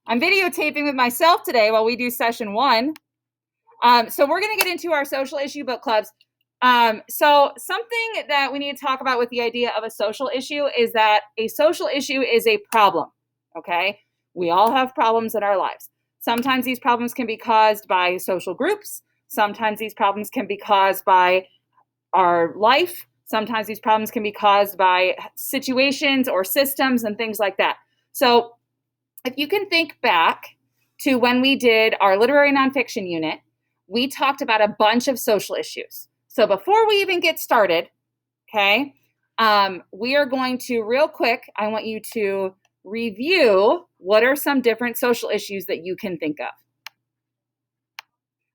I'm videotaping with myself today while we do session 1. So we're going to get into our social issue book clubs. So something that we need to talk about with the idea of a social issue is that a social issue is a problem, okay? We all have problems in our lives. Sometimes these problems can be caused by social groups. Sometimes these problems can be caused by our life. Sometimes these problems can be caused by situations or systems and things like that. So if you can think back to when we did our literary nonfiction unit, we talked about a bunch of social issues. So before we even get started, okay, we are going to real quick, I want you to review what are some different social issues that you can think of.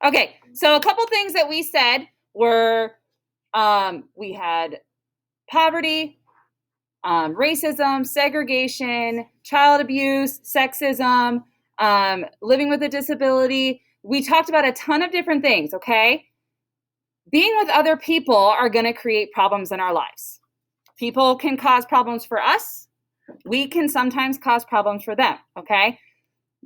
Okay, so a couple things that we said were we had poverty, racism, segregation, child abuse, sexism, living with a disability. We talked about a ton of different things, okay? Being with other people are going to create problems in our lives. People can cause problems for us. We can sometimes cause problems for them, okay?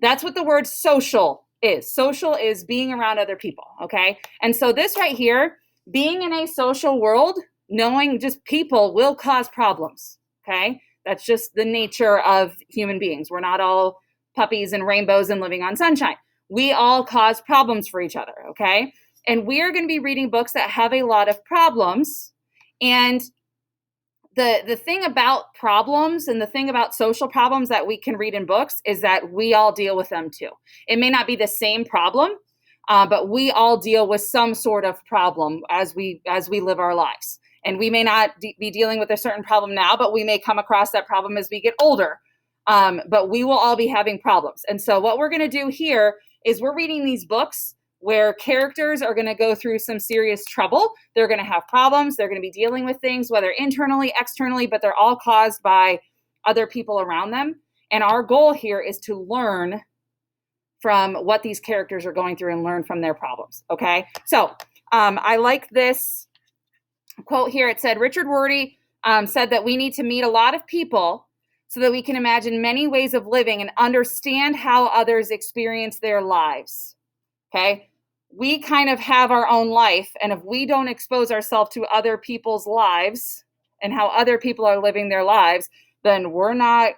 That's what the word social is. Social is being around other people, okay? And so this right here, being in a social world, knowing just people will cause problems, okay? That's just the nature of human beings. We're not all puppies and rainbows and living on sunshine. We all cause problems for each other, okay? And we are going to be reading books that have a lot of problems. And the thing about problems and the thing about social problems that we can read in books is that we all deal with them too. It may not be the same problem, but we all deal with some sort of problem as we live our lives. And we may not be dealing with a certain problem now, but we may come across that problem as we get older. But we will all be having problems. And so what we're going to do here is we're reading these books where characters are going to go through some serious trouble. They're going to have problems. They're going to be dealing with things, whether internally, externally, but they're all caused by other people around them. And our goal here is to learn from what these characters are going through and learn from their problems, okay? So I like this quote here. It said, Richard Rorty said that we need to meet a lot of people so that we can imagine many ways of living and understand how others experience their lives. Okay, we kind of have our own life, and if we don't expose ourselves to other people's lives and how other people are living their lives, then we're not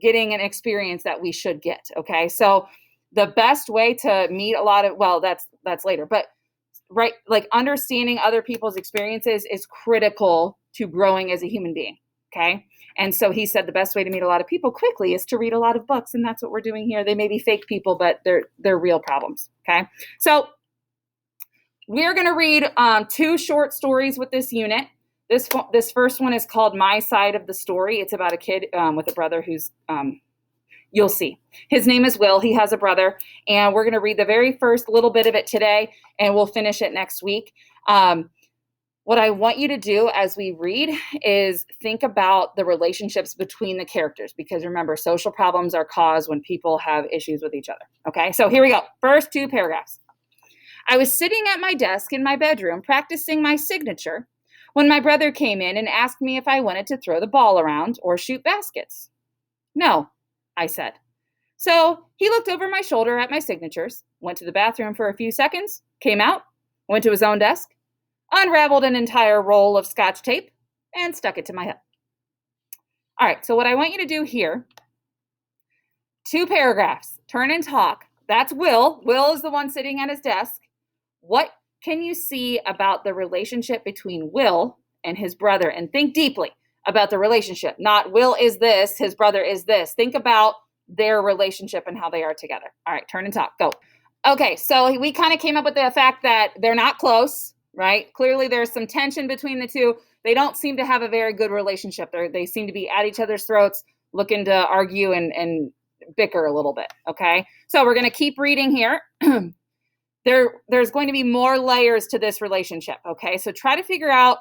getting an experience that we should get. Okay, so the best way to meet a lot of, well, that's later, but right, like understanding other people's experiences is critical to growing as a human being. Okay. And so he said the best way to meet a lot of people quickly is to read a lot of books. And that's what we're doing here. They may be fake people, but they're real problems. Okay. So we're going to read 2 short stories with this unit. This first one is called My Side of the Story. It's about a kid with a brother who's, you'll see. His name is Will. He has a brother. And we're going to read the very first little bit of it today, and we'll finish it next week. What I want you to do as we read is think about the relationships between the characters, because remember, social problems are caused when people have issues with each other. Okay, so here we go. First 2 paragraphs. I was sitting at my desk in my bedroom practicing my signature when my brother came in and asked me if I wanted to throw the ball around or shoot baskets. No, I said. So he looked over my shoulder at my signatures, went to the bathroom for a few seconds, came out, went to his own desk, unraveled an entire roll of Scotch tape, and stuck it to my head. All right, so what I want you to do here, 2 paragraphs, turn and talk. That's Will. Will is the one sitting at his desk. What can you see about the relationship between Will and his brother? And think deeply about the relationship. Not Will is this, his brother is this. Think about their relationship and how they are together. All right, turn and talk. Go. Okay, so we kind of came up with the fact that they're not close. Right? Clearly, there's some tension between the 2. They don't seem to have a very good relationship. They seem to be at each other's throats, looking to argue and bicker a little bit. Okay? So we're going to keep reading here. There's going to be more layers to this relationship. Okay? So try to figure out.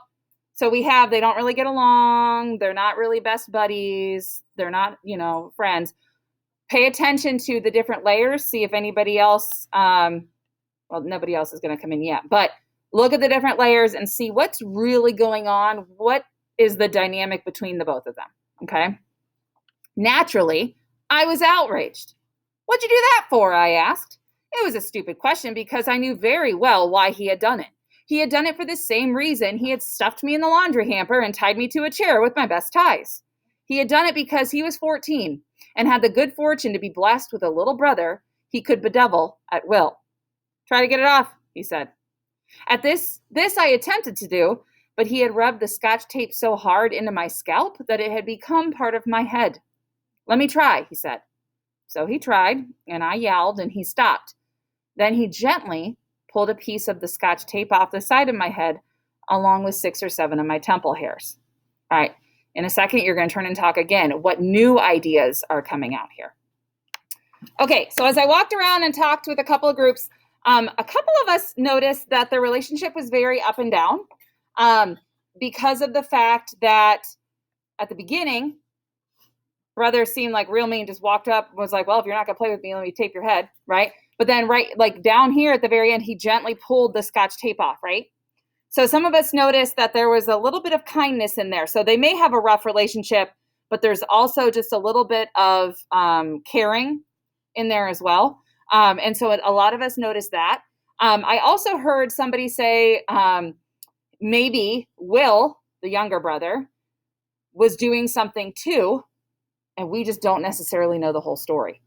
So they don't really get along. They're not really best buddies. They're not, friends. Pay attention to the different layers. See if anybody else, well, nobody else is going to come in yet, but look at the different layers and see what's really going on. What is the dynamic between the both of them? Okay. Naturally, I was outraged. What'd you do that for? I asked. It was a stupid question because I knew very well why he had done it. He had done it for the same reason he had stuffed me in the laundry hamper and tied me to a chair with my best ties. He had done it because he was 14 and had the good fortune to be blessed with a little brother he could bedevil at will. Try to get it off, he said. At this I attempted to do, but he had rubbed the Scotch tape so hard into my scalp that it had become part of my head. Let me try, he said. So he tried, and I yelled, and he stopped. Then he gently pulled a piece of the Scotch tape off the side of my head, along with 6 or 7 of my temple hairs. All right, in a second, you're going to turn and talk again. What new ideas are coming out here? Okay, so as I walked around and talked with a couple of groups, a couple of us noticed that the relationship was very up and down because of the fact that at the beginning, brother seemed like real mean, just walked up, was like, well, if you're not going to play with me, let me tape your head, right? But then like down here at the very end, he gently pulled the Scotch tape off, right? So some of us noticed that there was a little bit of kindness in there. So they may have a rough relationship, but there's also just a little bit of caring in there as well. And so a lot of us noticed that. I also heard somebody say maybe Will, the younger brother, was doing something too, and we just don't necessarily know the whole story,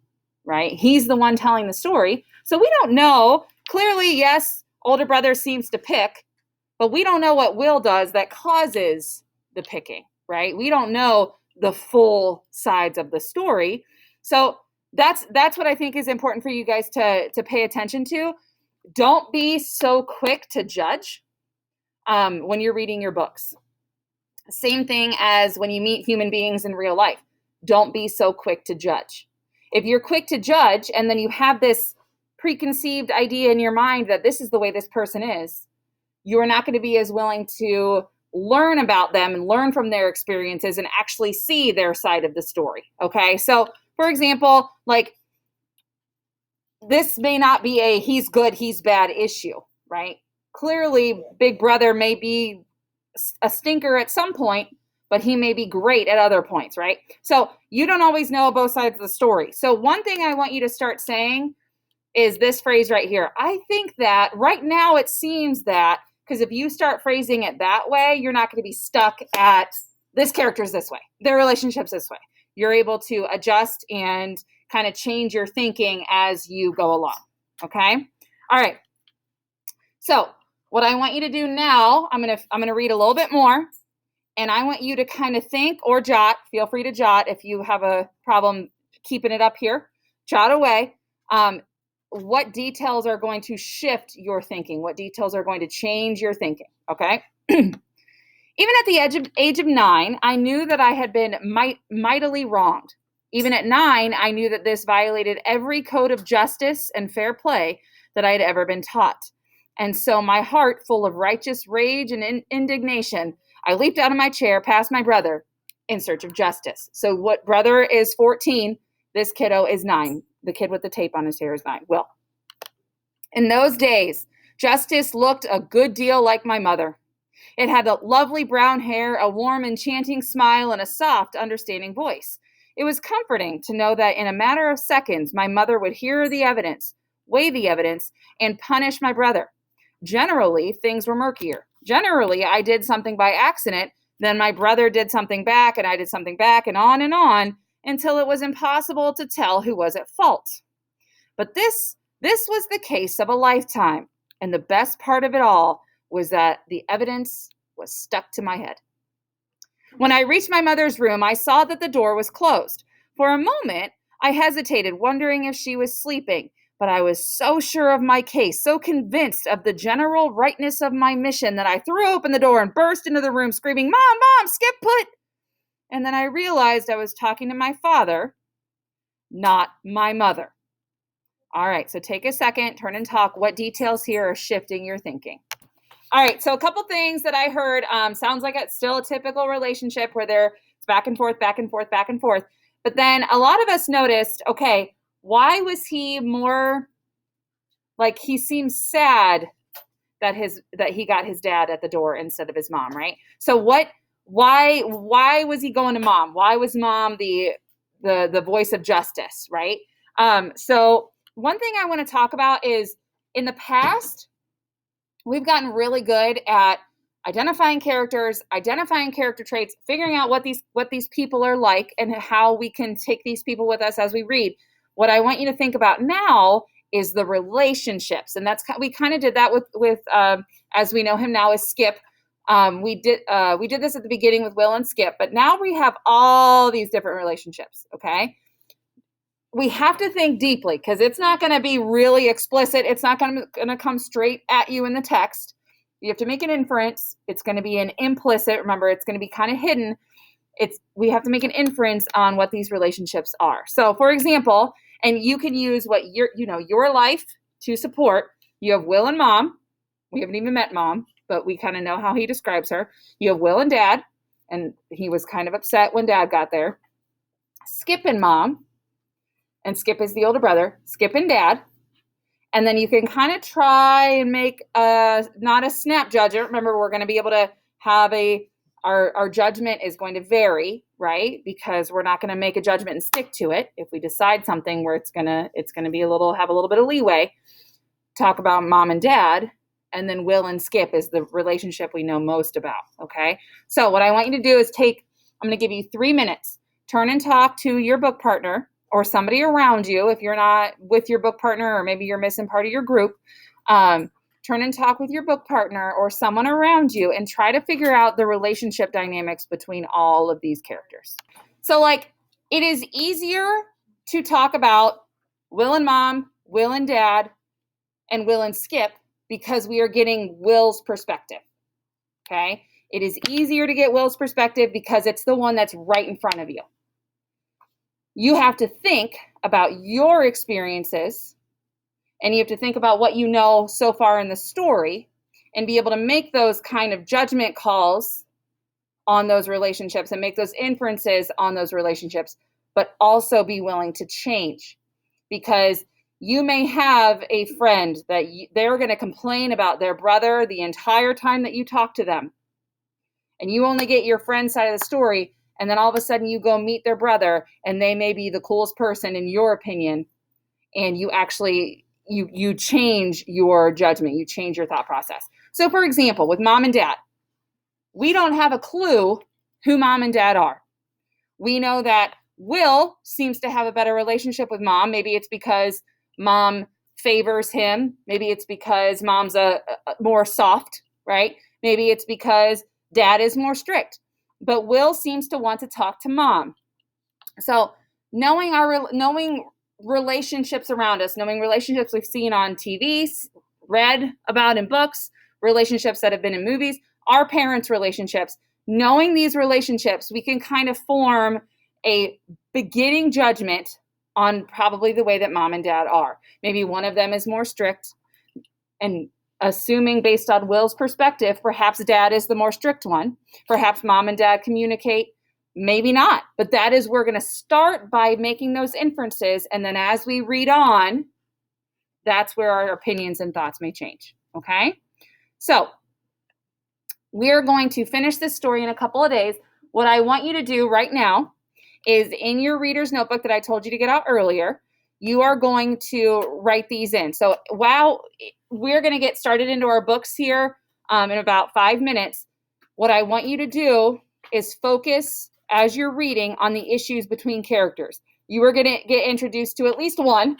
right? He's the one telling the story, so we don't know. Clearly, yes, older brother seems to pick, but we don't know what Will does that causes the picking, right? We don't know the full sides of the story. So that's what I think is important for you guys to pay attention to. Don't be so quick to judge when you're reading your books. Same thing as when you meet human beings in real life. Don't be so quick to judge. If you're quick to judge and then you have this preconceived idea in your mind that this is the way this person is, you're not going to be as willing to learn about them and learn from their experiences and actually see their side of the story. Okay. So for example, like this may not be a he's good, he's bad issue, right? Clearly, Big Brother may be a stinker at some point, but he may be great at other points, right? So you don't always know both sides of the story. So one thing I want you to start saying is this phrase right here. I think that right now it seems that, because if you start phrasing it that way, you're not going to be stuck at this character's this way, their relationship's this way. You're able to adjust and kind of change your thinking as you go along, okay? All right. So what I want you to do now, I'm gonna read a little bit more, and I want you to kind of think or jot. Feel free to jot if you have a problem keeping it up here. Jot away. What details are going to shift your thinking? What details are going to change your thinking? Okay. Even at the age of 9, I knew that I had been mightily wronged. Even at 9, I knew that this violated every code of justice and fair play that I had ever been taught. And so my heart, full of righteous rage and indignation, I leaped out of my chair past my brother in search of justice. So what brother is 14, this kiddo is 9. The kid with the tape on his hair is 9. Will. In those days, justice looked a good deal like my mother. It had a lovely brown hair, a warm, enchanting smile, and a soft, understanding voice. It was comforting to know that in a matter of seconds, my mother would hear the evidence, weigh the evidence, and punish my brother. Generally, things were murkier. Generally, I did something by accident, then my brother did something back, and I did something back, and on, until it was impossible to tell who was at fault. But this was the case of a lifetime, and the best part of it all was that the evidence was stuck to my head. When I reached my mother's room, I saw that the door was closed. For a moment, I hesitated, wondering if she was sleeping, but I was so sure of my case, so convinced of the general rightness of my mission that I threw open the door and burst into the room screaming, Mom, skip put! And then I realized I was talking to my father, not my mother. All right, so take a second, turn and talk. What details here are shifting your thinking? All right, so a couple things that I heard. Sounds like it's still a typical relationship where it's back and forth, back and forth, back and forth. But then a lot of us noticed, okay, why was he more like he seems sad that he got his dad at the door instead of his mom, right? So why was he going to mom? Why was mom the voice of justice, right? So one thing I want to talk about is in the past, we've gotten really good at identifying characters, identifying character traits, figuring out what these people are like and how we can take these people with us as we read. What I want you to think about now is the relationships, and we kind of did that with as we know him now as Skip. We did this at the beginning with Will and Skip, but now we have all these different relationships. Okay, we have to think deeply because it's not going to be really explicit. It's not going to come straight at you in the text. You have to make an inference. It's going to be an implicit. Remember, it's going to be kind of hidden. We have to make an inference on what these relationships are. So, for example, and you can use what your life to support. You have Will and Mom. We haven't even met Mom, but we kind of know how he describes her. You have Will and Dad, and he was kind of upset when Dad got there. Skip and Mom, and Skip is the older brother. Skip and Dad. And then you can kind of try and make not a snap judgment. Remember, we're going to be able to have our judgment is going to vary, right? Because we're not going to make a judgment and stick to it. If we decide something where it's gonna be have a little bit of leeway. Talk about Mom and Dad, and then Will and Skip is the relationship we know most about. Okay. So what I want you to do is I'm going to give you 3 minutes. Turn and talk to your book partner or somebody around you if you're not with your book partner, or maybe you're missing part of your group. Turn and talk with your book partner or someone around you and try to figure out the relationship dynamics between all of these characters. So it is easier to talk about Will and Mom, Will and Dad, and Will and Skip because we are getting Will's perspective. Okay? It is easier to get Will's perspective because it's the one that's right in front of you. You have to think about your experiences, and you have to think about what you know so far in the story and be able to make those kind of judgment calls on those relationships and make those inferences on those relationships, but also be willing to change. Because you may have a friend that they're going to complain about their brother the entire time that you talk to them. And you only get your friend's side of the story. And then all of a sudden you go meet their brother and they may be the coolest person in your opinion. And you actually, you change your judgment. You change your thought process. So for example, with Mom and Dad, we don't have a clue who Mom and Dad are. We know that Will seems to have a better relationship with Mom. Maybe it's because Mom favors him. Maybe it's because Mom's a more soft, right? Maybe it's because Dad is more strict. But Will seems to want to talk to Mom. So knowing relationships around us, knowing relationships we've seen on TV, read about in books, relationships that have been in movies, our parents' relationships, knowing these relationships, we can kind of form a beginning judgment on probably the way that Mom and Dad are. Maybe one of them is more strict, and assuming based on Will's perspective, perhaps Dad is the more strict one. Perhaps Mom and Dad communicate, maybe not. But we're going to start by making those inferences. And then as we read on, that's where our opinions and thoughts may change. Okay? So we're going to finish this story in a couple of days. What I want you to do right now is in your reader's notebook that I told you to get out earlier, you are going to write these in. So while we're going to get started into our books here in about 5 minutes, what I want you to do is focus as you're reading on the issues between characters. You are going to get introduced to at least one,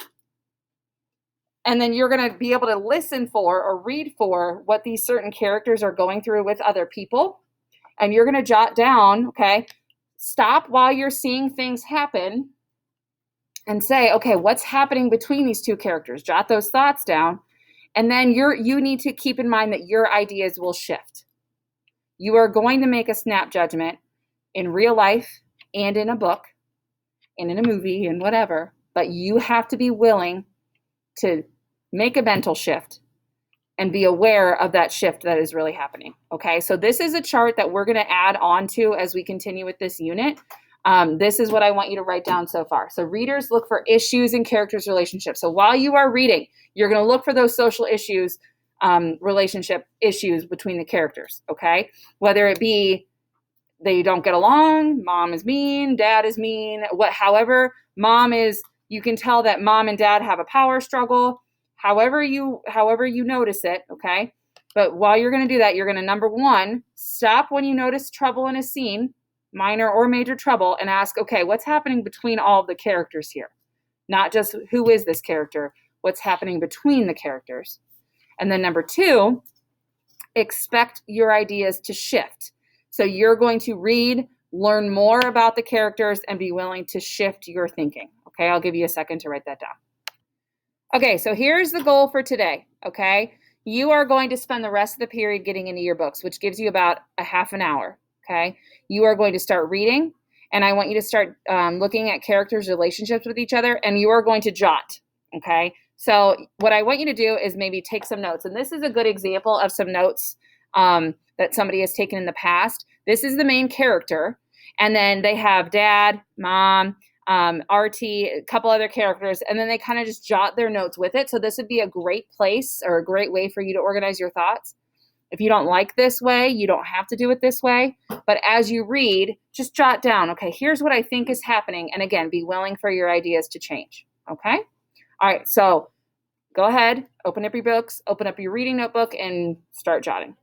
and then you're going to be able to listen for or read for what these certain characters are going through with other people. And you're going to jot down, okay, stop while you're seeing things happen and say, okay, what's happening between these two characters? Jot those thoughts down. And then you need to keep in mind that your ideas will shift. You are going to make a snap judgment in real life and in a book and in a movie and whatever, but you have to be willing to make a mental shift and be aware of that shift that is really happening. Okay, so this is a chart that we're going to add on to as we continue with this unit. This is what I want you to write down so far. So readers, look for issues in characters' relationships. So while you are reading, you're going to look for those social issues, relationship issues between the characters. Okay, whether it be they don't get along, Mom is mean, Dad is mean, however, Mom is You can tell that mom and dad have a power struggle, however you notice it, okay? But while you're going to do that, you're going to, number one, stop when you notice trouble in a scene, minor or major trouble, and ask, okay, what's happening between all of the characters here? Not just who is this character, what's happening between the characters. And then number two, expect your ideas to shift. So you're going to read, learn more about the characters, and be willing to shift your thinking. Okay, I'll give you a second to write that down. Okay, so here's the goal for today, okay? You are going to spend the rest of the period getting into your books, which gives you about a half an hour, okay? You are going to start reading, and I want you to start looking at characters' relationships with each other, and you are going to jot, okay? So what I want you to do is maybe take some notes, and this is a good example of some notes that somebody has taken in the past. This is the main character, and then they have dad, mom, RT, a couple other characters, and then they kind of just jot their notes with it. So this would be a great place or a great way for you to organize your thoughts. If you don't like this way, you don't have to do it this way. But as you read, just jot down, okay, here's what I think is happening. And again, be willing for your ideas to change, okay? All right, so go ahead, open up your books, open up your reading notebook, and start jotting.